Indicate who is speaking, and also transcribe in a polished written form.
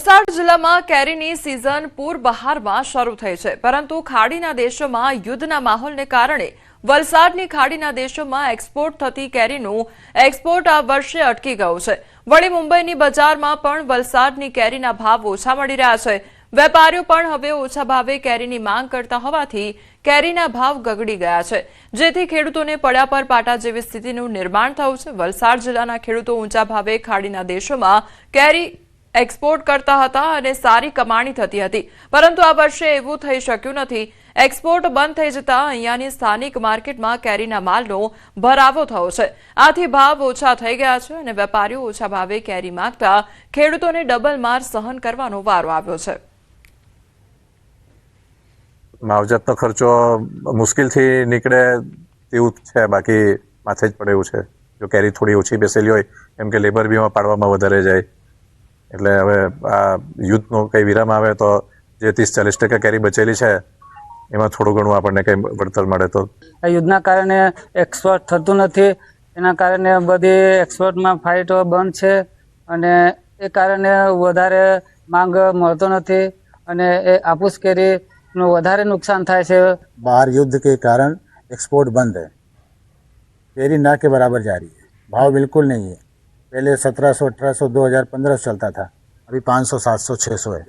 Speaker 1: વલસાડ જિલ્લામાં કેરીની સિઝન પૂર-બહારમાં શરૂ થઈ છે, પરંતુ ખાડીના દેશોમાં યુદ્ધના માહોલને કારણે વલસાડની ખાડીના દેશોમાં એક્સપોર્ટ થતી કેરીનું એક્સપોર્ટ આ વર્ષે અટકી ગયું છે। વળી મુંબઈની બજારમાં પણ વલસાડની કેરીના ભાવ ઓછા મળી રહ્યા છે। વેપારીઓ પણ હવે ઓછા ભાવે કેરીની માંગ કરતા હોવાથી કેરીના ભાવ ગગડી ગયા છે, જેથી ખેડૂતોને પડ્યા પર પાટા જેવી સ્થિતિનું નિર્માણ થયું છે। વલસાડ જિલ્લાના ખેડૂતો ઊંચા ભાવે ખાડીના દેશોમાં કેરી एक्सपोर्ट करता हता अने सारी कमाणी थती हती, परंतु आ वर्षे एवुं थई शक्युं नथी। एक्सपोर्ट बंध थई जता अहींयानी स्थानिक मार्केटमां केरीना मालनो भरावो थयो छे। आथी भाव ओछा थई गया छे अने वेपारीओ ओछा भावे केरी मागता खेडूतोने डबल मार सहन करवानो वारो आव्यो छे।
Speaker 2: मावजतनो खर्चो मुश्किलथी निकळे तेवुं छे, बाकी माथे ज पड़े एवुं छे। जो केरी थोड़ी ओછી बेसेली होय केम के लेबर बीमा पाडवामां वधारे जाय એટલે હવે આ યુદ્ધનો કંઈ વિરામ આવે તો જે 30-40% કેરી બચેલી છે એમાં થોડું ઘણું આપણને કંઈ વળતર મળે તો।
Speaker 3: યુદ્ધના કારણે એક્સપોર્ટ થતું નથી, એના કારણે બધી એક્સપોર્ટમાં ફાઇટો બંધ છે અને એ કારણે વધારે માંગ મળતો નથી અને એ આपूस કેરીનું વધારે નુકસાન થાય છે।
Speaker 4: बाहर युद्ध के कारण एक्सपोर्ट बंद है, केरी ना के बराबर जा रही है, भाव बिल्कुल नहीं है। पहले 1700, 1800, 2000, 1500 चलता था, अभी 500, 700, 600 है।